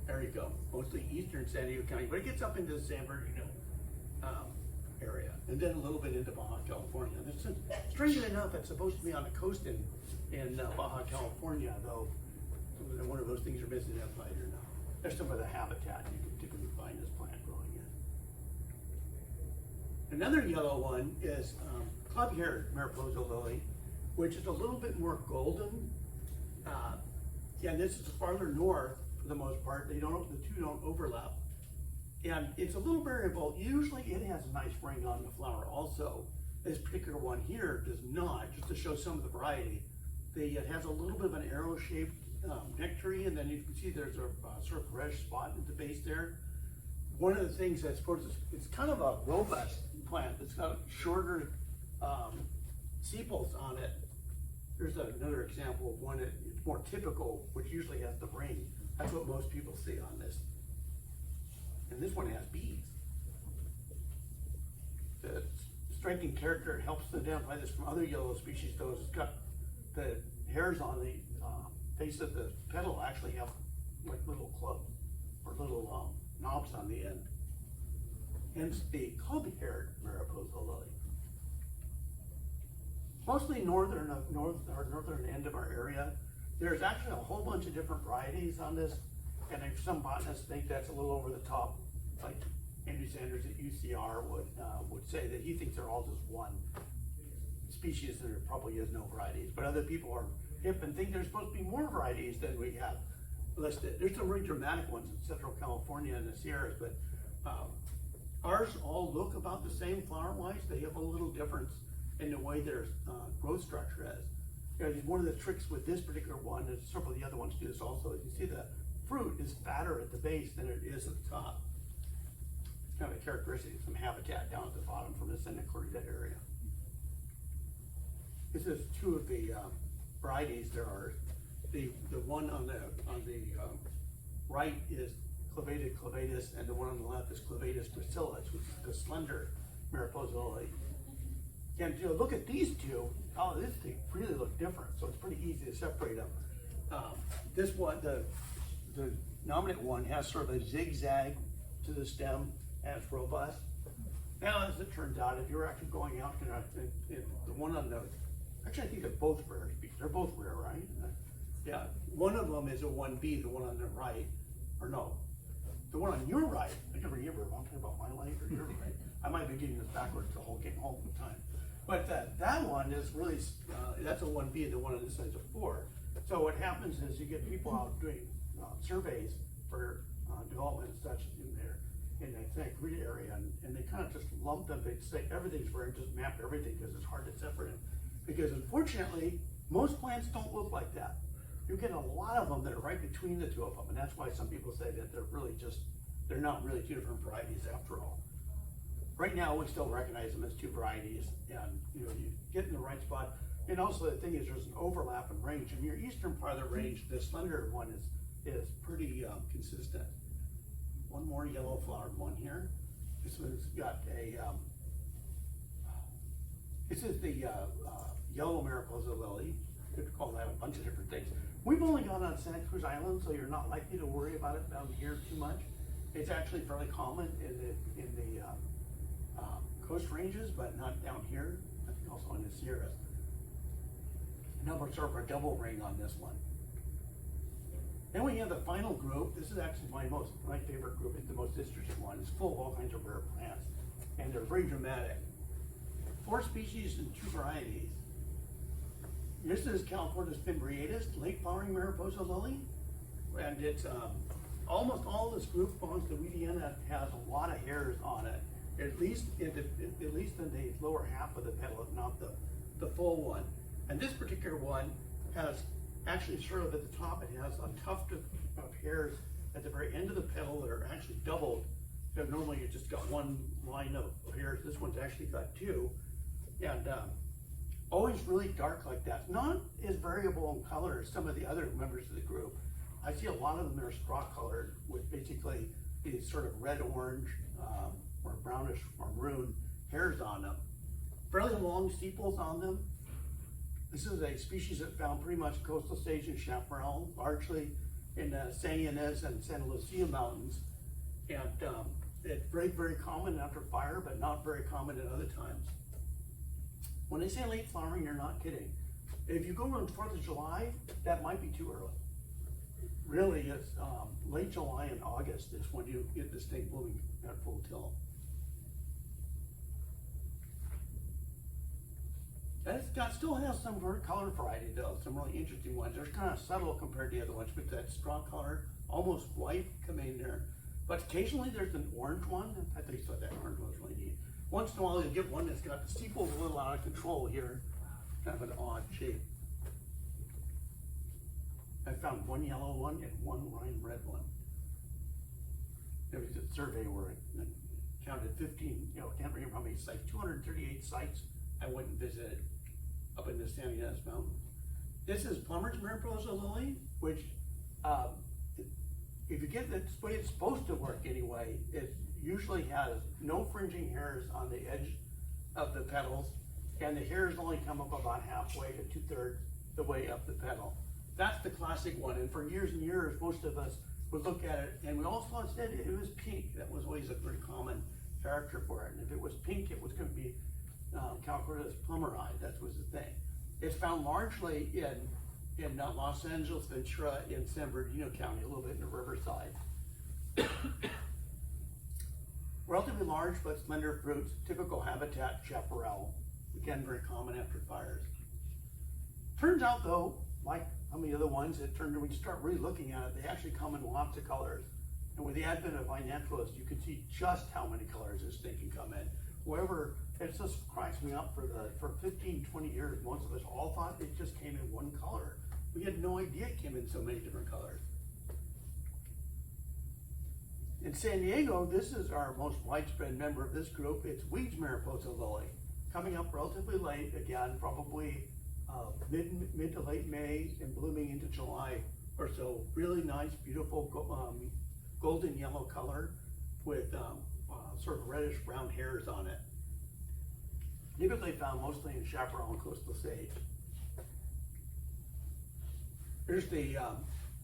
There you go, mostly eastern San Diego County, but it gets up into the San Bernardino area, and then a little bit into Baja California. Strangely enough, it's supposed to be on the coast in Baja California, though one of those things are missing that fight or not. There's some of the habitat you can typically find this plant growing in. Another yellow one is club-haired mariposa lily, which is a little bit more golden. And this is farther north for the most part. The two don't overlap. And it's a little variable. Usually it has a nice ring on the flower also. This particular one here does not, just to show some of the variety. It has a little bit of an arrow-shaped nectary, and then you can see there's a sort of reddish spot at the base there. One of the things that's it's kind of a robust plant. It's got shorter sepals on it. There's another example of one that's more typical, which usually has the ring. That's what most people see on this. And this one has beads. The striking character helps to identify this from other yellow species, though. It's got the hairs on the face of the petal actually have like little clubs or little knobs on the end. Hence the club-haired mariposa lily. Mostly northern end of our area. There's actually a whole bunch of different varieties on this, and if some botanists think that's a little over the top, like Andrew Sanders at UCR would say that he thinks they're all just one species and there probably is no varieties. But other people are hip and think there's supposed to be more varieties than we have listed. There's some really dramatic ones in Central California and the Sierras, but ours all look about the same flower-wise. They have a little difference in the way their growth structure is. One of the tricks with this particular one, and several of the other ones do this also, is you see the fruit is fatter at the base than it is at the top. It's kind of a characteristic of some habitat down at the bottom from the Santa Clarita area. This is two of the varieties there are. The one on the right is Clavatus clavatus, and the one on the left is Clavatus gracilis, which is the slender mariposa lily. And look at these two. Oh, this thing really look different, so it's pretty easy to separate them. This one, the dominant one has sort of a zigzag to the stem and it's robust. Now, as it turns out, if you're actually going out, the one on the, actually I think they're both rare, they're both rare, right? Yeah, one of them is a 1B, the one on the right, or no, the one on your right, I never remember, I'm talking about my right or your right. I might be getting this backwards the whole time. But that one is really, that's a 1B, the one on this side is a 4. So what happens is you get people out doing surveys for development and such in that Santa Cruz area, and they kind of just lump them, they say everything's rare, just map everything because it's hard to separate them. Because unfortunately, most plants don't look like that. You get a lot of them that are right between the two of them, and that's why some people say that they're not really two different varieties after all. Right now, we still recognize them as two varieties, and you get in the right spot. And also the thing is, there's an overlap in range. In your eastern part of the range, the slender one is pretty consistent. One more yellow flowered one here. This one's got a, this is the yellow mariposa lily. You could call that a bunch of different things. We've only got on Santa Cruz Island, so you're not likely to worry about it down here too much. It's actually fairly common in the coast ranges, but not down here. I think also in the Sierras. Now we're sort of a double ring on this one. Then we have the final group. This is actually my favorite group. It's the most interesting one. It's full of all kinds of rare plants, and they're very dramatic. 4 species and 2 varieties. This is California's fimbriatus, late flowering mariposa lily, and it's almost all this group belongs to Weediana, has a lot of hairs on it, at least in the lower half of the petal, if not the full one. And this particular one has actually sort of at the top, it has a tuft of hairs at the very end of the petal that are actually doubled. So normally you just got one line of hairs. This one's actually got 2. And always really dark like that. Not as variable in color as some of the other members of the group. I see a lot of them that are straw colored with basically these sort of red-orange or brownish or maroon hairs on them. Fairly long sepals on them. This is a species that found pretty much coastal stage in Chaparral, largely in the San Ynez and Santa Lucia mountains. And it's very, very common after fire, but not very common at other times. When they say late flowering, you're not kidding. If you go around 4th of July, that might be too early. Really, it's late July and August is when you get this thing blooming at full tilt. And still has some color variety though, some really interesting ones. They're kind of subtle compared to the other ones, but that straw color, almost white coming in there. But occasionally there's an orange one. I think so, that orange one's really neat. Once in a while you'll get one that's got the sepals a little out of control here. Kind of an odd shape. I found one yellow one and one wine red one. There was a survey where it counted 15, can't remember how many sites, 238 sites I went and visited up in the San Ynez Mountains. This is Plummer's mariposa lily, which if you get the way it's supposed to work anyway, it usually has no fringing hairs on the edge of the petals, and the hairs only come up about halfway to 2/3 the way up the petal. That's the classic one, and for years and years, most of us would look at it, and we also said it was pink. That was always a very common character for it, and if it was pink, it was going to be California's plummeride. That was the thing. It's found largely in Los Angeles, Ventura, in San Bernardino County, a little bit in the Riverside. Relatively large but slender fruits, typical habitat chaparral. Again, very common after fires. Turns out though, like some of the other ones, when you start really looking at it, they actually come in lots of colors. And with the advent of iNaturalist, you can see just how many colors this thing can come in. However, it just cracks me up for 15, 20 years, most of us all thought it just came in one color. We had no idea it came in so many different colors. In San Diego, this is our most widespread member of this group. It's Weed's mariposa lily, coming up relatively late, again, probably mid to late May and blooming into July or so. Really nice, beautiful golden yellow color with sort of reddish brown hairs on it. Typically found mostly in chaparral and coastal sage. Here's the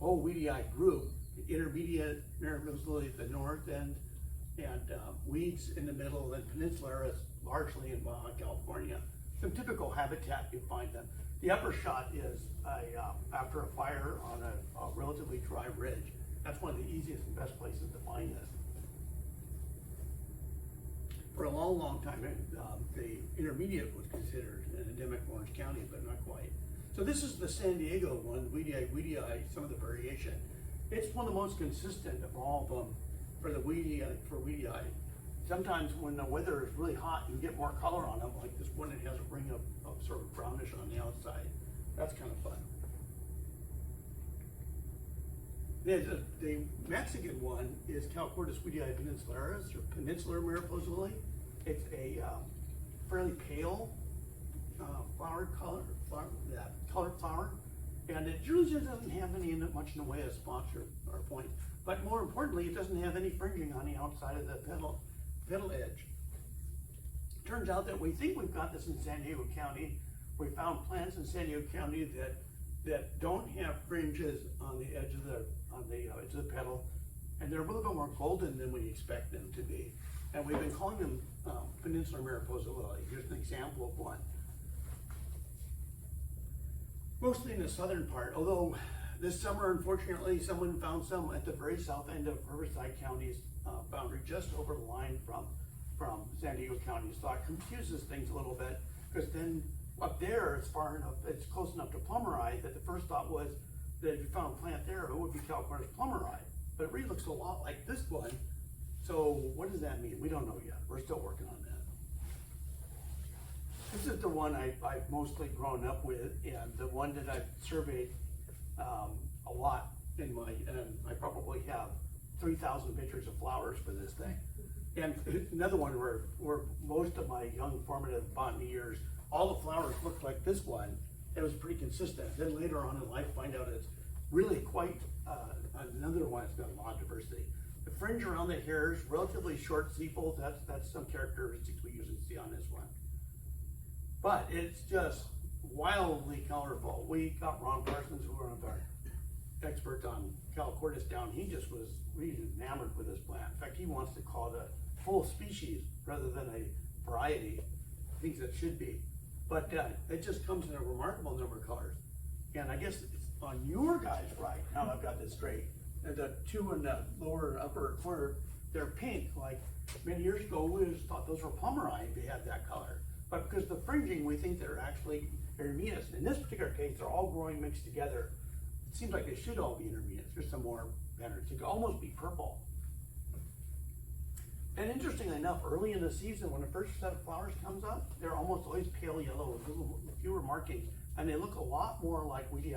whole weedy-eyed group. intermediate mariposa lily at the north end, and weeds in the middle, and peninsularis largely in Baja California. Some typical habitat you find them. The upper shot is after a fire on a relatively dry ridge. That's one of the easiest and best places to find this. For a long, long time, the intermediate was considered an endemic Orange County, but not quite. So this is the San Diego one, weedii, some of the variation. It's one of the most consistent of all of them for the weedii. Sometimes when the weather is really hot, you get more color on them, like this one that has a ring of sort of brownish on the outside. That's kind of fun. The Mexican one is Calcortis weedii peninsularis, or peninsular mariposa lily. It's a fairly pale colored flower, and it usually doesn't have much in the way of spots or points. But more importantly, it doesn't have any fringing on the outside of the petal edge. Turns out that we think we've got this in San Diego County. We found plants in San Diego County that don't have fringes on the edge of the petal, and they're a little bit more golden than we expect them to be. And we've been calling them peninsular mariposa lily. Here's an example of one. Mostly in the southern part, although this summer, unfortunately, someone found some at the very south end of Riverside County's boundary, just over the line from San Diego County. So it confuses things a little bit, because then up there, it's far enough, it's close enough to plumeri that the first thought was that if you found a plant there, it would be Calcortis plumeri. But it really looks a lot like this one. So what does that mean? We don't know yet. We're still working on that. This is the one I've mostly grown up with, and the one that I've surveyed a lot in and I probably have 3,000 pictures of flowers for this thing. And another one where most of my young formative botany years, all the flowers looked like this one. It was pretty consistent. Then later on in life, find out it's really quite another one that's got a lot of diversity. The fringe around the hairs, relatively short sepals, that's some characteristics we usually see on this one. But it's just wildly colorful. We got Ron Parsons, who was one of our experts on Calcortis down. He just was really enamored with this plant. In fact, he wants to call it a full species rather than a variety. Things that should be. But it just comes in a remarkable number of colors. And I guess it's on your guys' right, now I've got this straight, and the two in the lower and upper corner, they're pink. Like many years ago, we just thought those were plumeri if they had that color. But because the fringing, we think they're actually intermediates. In this particular case, they're all growing mixed together. It seems like they should all be intermediates. There's some more patterns. It could almost be purple. And interestingly enough, early in the season, when the first set of flowers comes up, they're almost always pale yellow with fewer markings, and they look a lot more like weedii.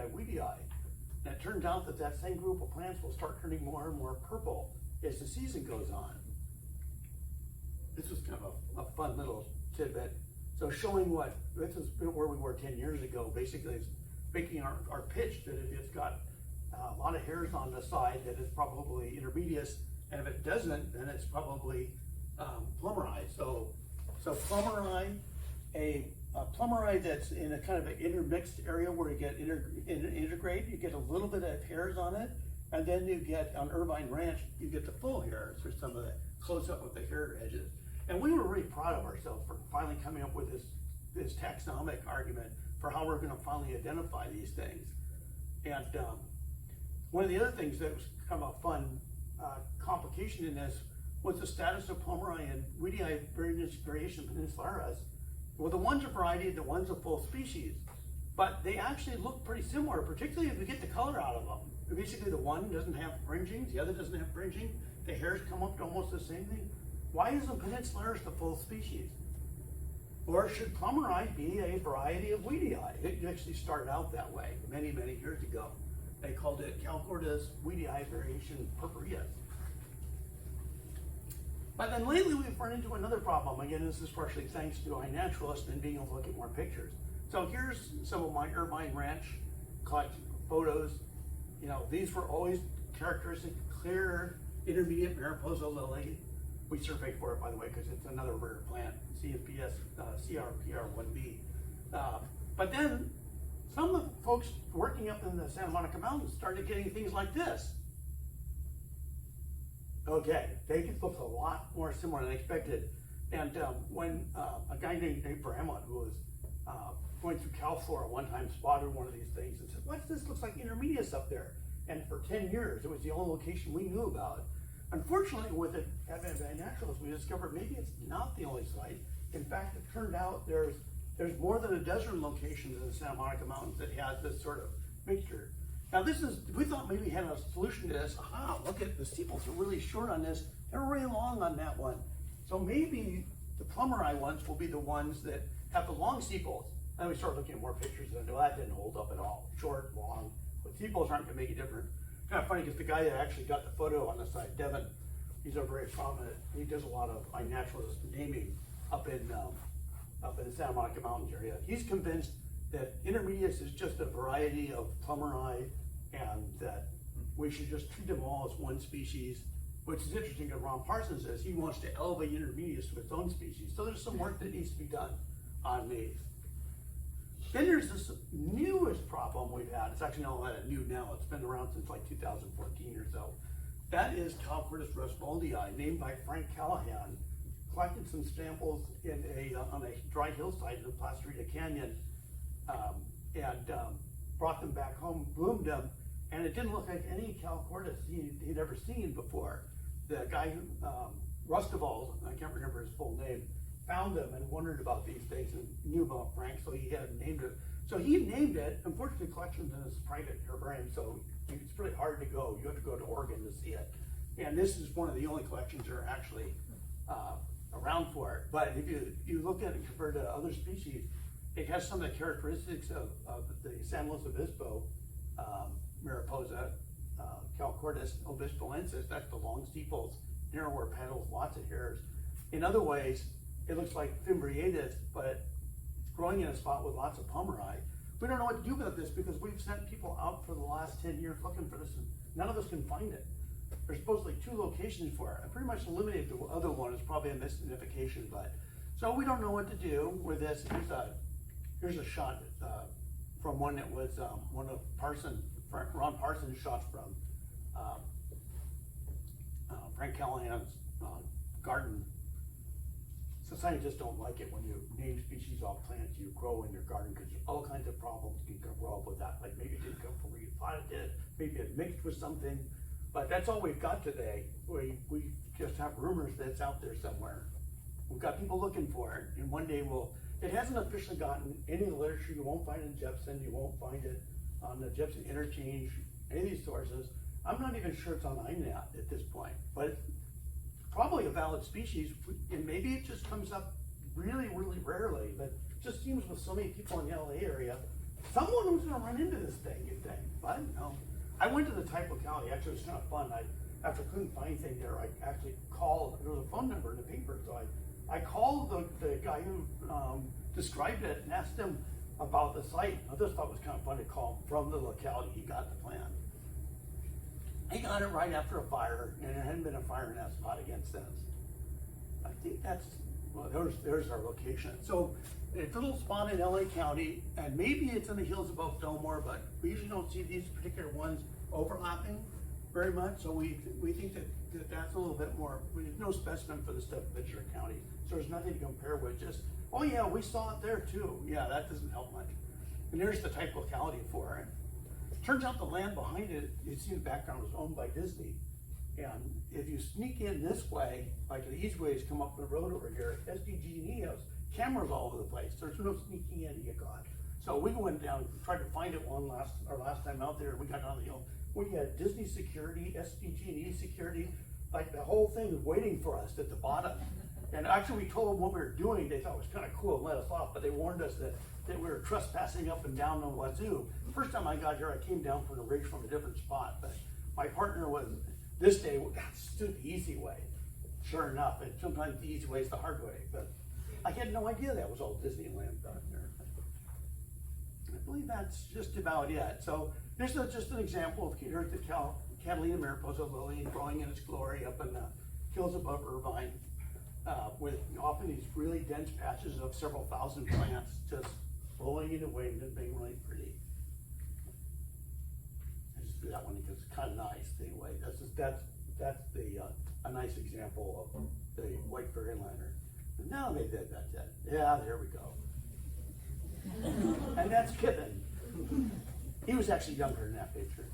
And it turns out that same group of plants will start turning more and more purple as the season goes on. This was kind of a fun little tidbit. So showing this is where we were 10 years ago. Basically, it's making our pitch that if it's got a lot of hairs on the side, that it's probably intermediate. And if it doesn't, then it's probably plumeri. So plumeri, a plumeri that's in a kind of an intermixed area where you get integrate, you get a little bit of hairs on it, and then you get on Irvine Ranch, you get the full hairs or some of the close up with the hair edges. And we were really proud of ourselves for finally coming up with this taxonomic argument for how we're going to finally identify these things. And one of the other things that was kind of a fun complication in this was the status of plumeri and weedii variation peninsularis. Well, the one's a variety, the one's a full species, but they actually look pretty similar, particularly if you get the color out of them. Basically, the one doesn't have fringing, the other doesn't have fringing. The hairs come up to almost the same thing. Why isn't peninsularis the full species? Or should plumeri be a variety of weedii? It actually started out that way many, many years ago. They called it Calcortis weedii variation purpureus. But then lately we've run into another problem. Again, this is partially thanks to iNaturalist and being able to look at more pictures. So here's some of my Irvine Ranch collection photos. You know, these were always characteristic, clear, intermediate mariposa lily. We surveyed for it, by the way, because it's another rare plant, CFPS, CRPR1B. But then some of the folks working up in the Santa Monica Mountains started getting things like this. Okay, they look a lot more similar than expected. And when a guy named Dave Bramlett, who was going through Calflora one time, spotted one of these things and said, "What's this? Looks like intermedius up there." And for 10 years, it was the only location we knew about. Unfortunately, with it having been naturals, we discovered maybe it's not the only site. In fact, it turned out there's more than a dozen locations in the Santa Monica Mountains that has this sort of mixture. Now we thought maybe we had a solution to this. Aha, look at the sepals are really short on this, they're really long on that one. So maybe the plumber eye ones will be the ones that have the long sepals. And we started looking at more pictures and well, that didn't hold up at all. Short, long, but sepals aren't gonna make a difference. Kind of funny because the guy that actually got the photo on the site, Devin, he's a very prominent, he does a lot of iNaturalist naming up in the Santa Monica Mountains area. He's convinced that intermedius is just a variety of plumber eye and that we should just treat them all as one species, which is interesting because Ron Parsons says he wants to elevate intermedius to its own species. So there's some work that needs to be done on these. Then there's this newest problem we've had. It's actually not that new now. It's been around since like 2014 or so. That is Calcurtis rusmoldii, named by Frank Callahan. Collected some samples in on a dry hillside in the Placerita Canyon, and brought them back home, bloomed them, and it didn't look like any Calcurtis he'd ever seen before. The guy, Rustival, I can't remember his full name, found them and wondered about these things and knew about Frank, so he had named it. So he named it. Unfortunately, the collection's in this private herbarium, so it's really hard to go. You have to go to Oregon to see it. And this is one of the only collections that are actually around for it. But if you look at it compared to other species, it has some of the characteristics of the San Luis Obispo, mariposa, Calcurtis obispoensis. That's the long sepals, narrower petals, lots of hairs. In other ways, it looks like Fimbriatus, but growing in a spot with lots of pomeri. We don't know what to do about this because we've sent people out for the last 10 years looking for this and none of us can find it. There's supposedly 2 locations for it. I pretty much eliminated the other one. It's probably a misidentification, but so we don't know what to do with this. Here's a shot from one that was one of Ron Parsons' shots from Frank Callahan's garden. So scientists don't like it when you name species off plants you grow in your garden because all kinds of problems can grow up with that. Like maybe it didn't come from where you thought it did, maybe it mixed with something. But that's all we've got today. We just have rumors that it's out there somewhere. We've got people looking for it, and one day it hasn't officially gotten any of the literature. You won't find it in Jepson, you won't find it on the Jepson Interchange, any of these sources. I'm not even sure it's on INAT at this point, but it's probably a valid species, and maybe it just comes up really, really rarely, but it just seems with so many people in the LA area, someone was gonna run into this thing, you'd think, but no. I went to the type locality, actually it was kind of fun. After I couldn't find anything there, I actually called, there was a phone number in the paper, so I called the guy who described it and asked him about the site. I just thought it was kind of fun to call him from the locality he got the plan. He got it right after a fire, and there hadn't been a fire in that spot again since. I think that's, well, there's our location. So it's a little spot in LA County, and maybe it's in the hills above Fillmore, but we usually don't see these particular ones overlapping very much. So we think that that's a little bit more, there's no specimen for the stuff in Ventura County. So there's nothing to compare with, just, oh yeah, we saw it there too. Yeah, that doesn't help much. And there's the type locality for it. Turns out the land behind it, you see the background, was owned by Disney. And if you sneak in this way, like the easyways come up the road over here, SDG&E has cameras all over the place. There's no sneaking in to get caught. So we went down and tried to find it our last time out there. We got on the hill. We had Disney security, SDG&E security, like the whole thing was waiting for us at the bottom. And actually we told them what we were doing. They thought it was kind of cool and let us off, but they warned us that we were trespassing up and down the wazoo. First time I got here, I came down from the ridge from a different spot, but my partner was, this day, stood the easy way. Sure enough, and sometimes the easy way is the hard way, but I had no idea that was all Disneyland back there. I believe that's just about it. So here's just an example of here's the Catalina mariposa lily growing in its glory up in the hills above Irvine, with often these really dense patches of several thousand plants just blowing in the wind and being really pretty. I just do that one because it's kind of nice anyway. That's the a nice example of the white fairy liner. No, they did that. Yeah, there we go. And that's Kevin. He was actually younger than that picture.